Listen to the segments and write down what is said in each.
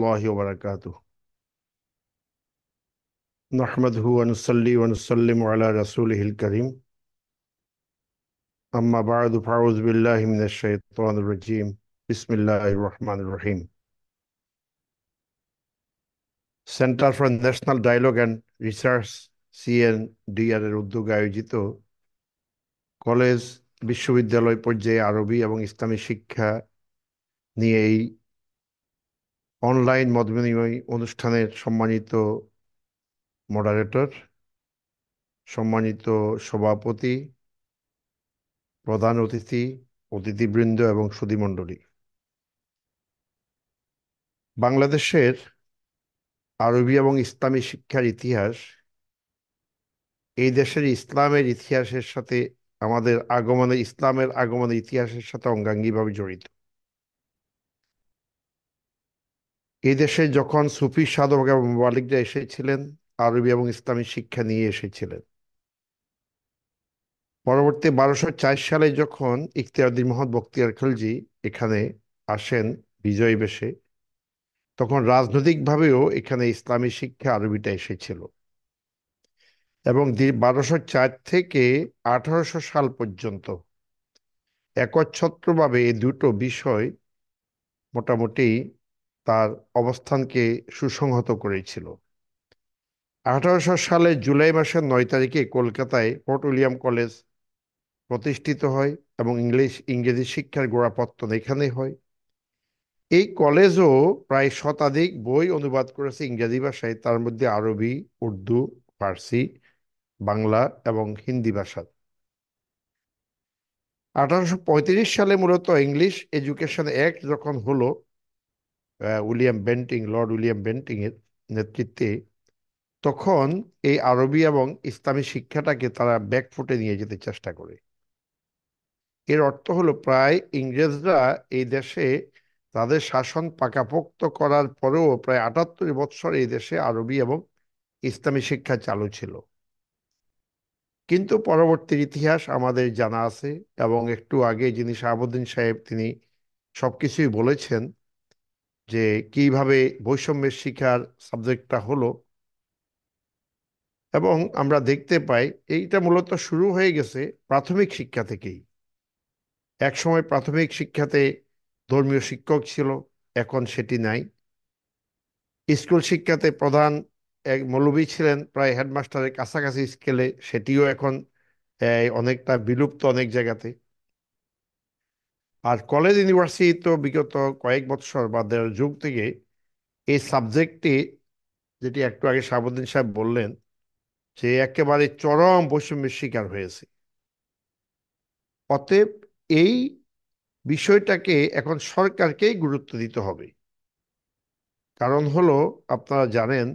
الله وبركاته نحمده ونصلي ونسلم على رسوله الكريم أما بعد فأعوذ بالله من الشيطان الرجيم بسم الله الرحمن الرحيم centre for national dialogue and research CNDR এর উদ্যোগে আয়োজিত কলেজ বিশ্ববিদ্যালয় পর্যায়ে আরবি এবং ইসলামী শিক্ষা নিয়ে এই অনলাইন মতবিনিময় অনুষ্ঠানের সম্মানিত মডারেটর, সম্মানিত সভাপতি, প্রধান অতিথি, অতিথিবৃন্দ এবং সুধীমণ্ডলী, বাংলাদেশের আরবি এবং ইসলামী শিক্ষার ইতিহাস এই দেশের ইসলামের ইতিহাসের সাথে ইসলামের আগমনের ইতিহাসের সাথে অঙ্গাঙ্গিভাবে জড়িত। এই দেশে যখন সুফি সাধক এবং মুবাল্লিগরা এসেছিলেন, আরবি এবং ইসলামী শিক্ষা নিয়ে এসেছিলেন। পরবর্তী 1204 সালে যখন ইখতিয়ারউদ্দিন মোহাম্মদ বখতিয়ার খিলজি এখানে আসেন বিজয়ী বেশে, তখন রাজনৈতিকভাবেও এখানে ইসলামী শিক্ষা আরবিটা এসেছিল এবং 1204 থেকে 1800 সাল পর্যন্ত একচ্ছত্রভাবে এই দুটো বিষয় মোটামুটি তার অবস্থানকে সুসংহত করেছিল। 1800 সালে জুলাই মাসের 9 তারিখে কলকাতায় ফোর্ট উইলিয়াম কলেজ প্রতিষ্ঠিত হয় এবং ইংরেজি শিক্ষার গোড়াপত্তন এখানে হয়। এই কলেজও প্রায় শতাধিক বই অনুবাদ করেছে ইংরেজি ভাষায়, তার মধ্যে আরবি, উর্দু, ফার্সি, বাংলা এবং হিন্দি ভাষা। 1835 সালে মূলত ইংলিশ এডুকেশন অ্যাক্ট যখন হলো, লর্ড উইলিয়াম বেন্টিং এর নেতৃত্বে, তখন এই আরবি এবং ইসলামী শিক্ষাটাকে তারা ব্যাকফুটে নিয়ে যেতে চেষ্টা করে। এর অর্থ হলো প্রায় ইংরেজরা এই দেশে তাদের শাসন পাকাপোক্ত করার পরেও প্রায় 78 বৎসর এই দেশে আরবি এবং ইসলামী শিক্ষা চালু ছিল। কিন্তু পরবর্তী ইতিহাস আমাদের জানা আছে এবং একটু আগে যিনি শাহাবুদ্দিন সাহেব তিনি সবকিছুই বলেছেন যে কিভাবে বৈষম্যের শিক্ষার সাবজেক্টটা হলো। এবং আমরা দেখতে পাই এইটা মূলত শুরু হয়ে গেছে প্রাথমিক শিক্ষা থেকেই। একসময় প্রাথমিক শিক্ষাতে ধর্মীয় শিক্ষক ছিল, এখন সেটি নাই। স্কুল শিক্ষাতে প্রধান এক মৌলবী ছিলেন প্রায় হেডমাস্টারের কাছাকাছি স্কেলে, সেটিও এখন অনেকটা বিলুপ্ত অনেক জায়গাতে। আর কলেজ ইউনিভার্সিটি তো বিগত কয়েক বছর বা দেড় যুগ থেকে এই সাবজেক্টটি, যেটি একটু আগে শাহাবুদ্দিন সাহেব বললেন, যে একেবারে চরম বৈষম্যের শিকার হয়েছে। অতএব এই বিষয়টাকে এখন সরকারকেই গুরুত্ব দিতে হবে। কারণ হলো, আপনারা জানেন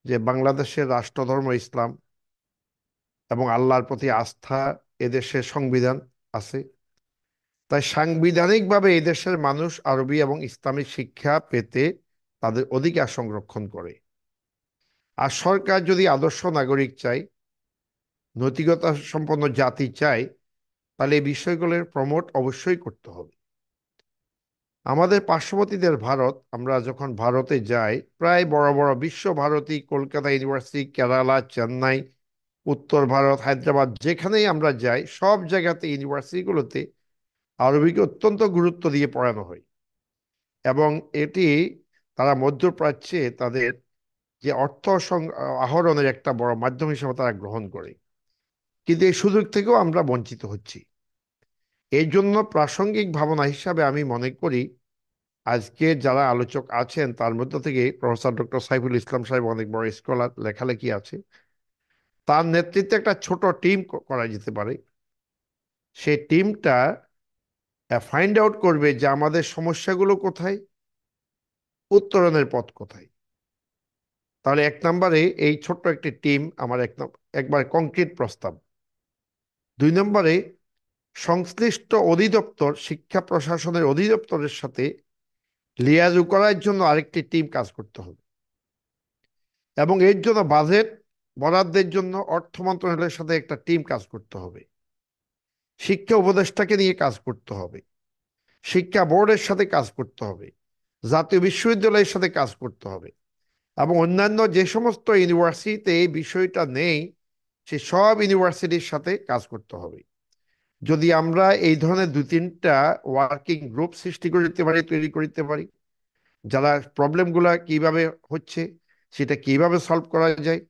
যে বাংলাদেশের রাষ্ট্রধর্ম ইসলাম এবং আল্লাহর প্রতি আস্থা এদেশের সংবিধান আছে। তাই সাংবিধানিকভাবে এদেশের মানুষ আরবি এবং ইসলামিক শিক্ষা পেতে তাদের অধিকার সংরক্ষণ করে। আর সরকার যদি আদর্শ নাগরিক চায়, নৈতিকতা সম্পন্ন জাতি চায়, তাহলে এই বিষয়গুলোর প্রমোট অবশ্যই করতে হবে। আমাদের পার্শ্ববর্তীদের ভারত, আমরা যখন ভারতে যাই, প্রায় বড় বড় বিশ্বভারতী, কলকাতা ইউনিভার্সিটি, কেরালা, চেন্নাই, উত্তর ভারত, হায়দ্রাবাদ, যেখানেই আমরা যাই সব জায়গাতে ইউনিভার্সিটিগুলোতে আরবিকে অত্যন্ত গুরুত্ব দিয়ে পড়ানো হয়। এবং এটি তারা মধ্যপ্রাচ্যে তাদের যে আহরণের একটা বড় মাধ্যম হিসেবে তারা গ্রহণ করে। কিন্তু এই সুযোগ থেকেও আমরা বঞ্চিত হচ্ছি। এই জন্য প্রাসঙ্গিক ভাবনা হিসাবে আমি মনে করি আজকে যারা আলোচক আছেন তার মধ্যে থেকে প্রফেসর ডক্টর সাইফুল ইসলাম সাহেব অনেক বড় স্কলার, লেখালেখি আছে, তার নেতৃত্বে একটা ছোট টিম করা যেতে পারে। সেই টিমটা ফাইন্ড আউট করবে যে আমাদের সমস্যাগুলো কোথায়, উত্তরণের পথ কোথায়। তাহলে এক নম্বরে এই ছোট্ট একটি টিম আমার একবার কংক্রিট প্রস্তাব। 2 নম্বরে সংশ্লিষ্ট অধিদপ্তর, শিক্ষা প্রশাসনের অধিদপ্তরের সাথে লিয়াজু করার জন্য আরেকটি টিম কাজ করতে হবে এবং এর জন্য বাজেট বরাদ্দের জন্য অর্থ মন্ত্রণালয়ের সাথে একটা টিম কাজ করতে হবে। শিক্ষা উপদেষ্টাকে নিয়ে কাজ করতে হবে, শিক্ষা বোর্ডের সাথে কাজ করতে হবে, জাতীয় বিশ্ববিদ্যালয়ের সাথে কাজ করতে হবে, এবং অন্যান্য যে সমস্ত ইউনিভার্সিটিতে এই বিষয়টা নেই সে সব ইউনিভার্সিটির সাথে কাজ করতে হবে। যদি আমরা এই ধরনের দুই তিনটা ওয়ার্কিং গ্রুপ সৃষ্টি করতে পারি, তৈরি করতে পারি, যারা প্রবলেমগুলো কিভাবে হচ্ছে সেটা কিভাবে সলভ করা যায়,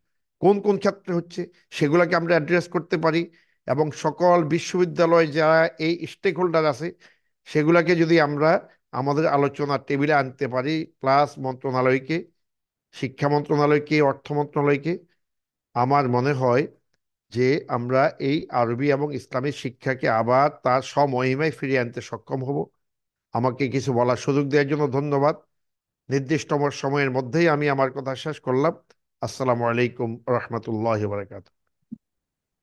কোন কোন ক্ষেত্রে হচ্ছে সেগুলোকে আমরা অ্যাড্রেস করতে পারি, এবং সকল বিশ্ববিদ্যালয় যারা এই স্টেক হোল্ডার আছে সেগুলোকে যদি আমরা আমাদের আলোচনার টেবিলে আনতে পারি, প্লাস মন্ত্রণালয়কে, শিক্ষা মন্ত্রণালয়কে, অর্থ মন্ত্রণালয়কে, আমার মনে হয় যে আমরা এই আরবি এবং ইসলামী শিক্ষাকে আবার তার স্বমহিমায় ফিরিয়ে আনতে সক্ষম হব। আমাকে কিছু বলার সুযোগ দেওয়ার জন্য ধন্যবাদ। নির্দিষ্ট সময়ের মধ্যেই আমি আমার কথা শেষ করলাম। আসসালামু আলাইকুম রহমতুল্লাহ বারকাত।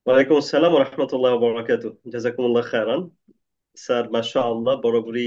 ওয়ালাইকুম আসসালাম ওয়া রাহমাতুল্লাহি ওয়া বারাকাতুহু। জাযাকুমুল্লাহ খাইরান। স্যার মাশাআল্লাহ বরাবরই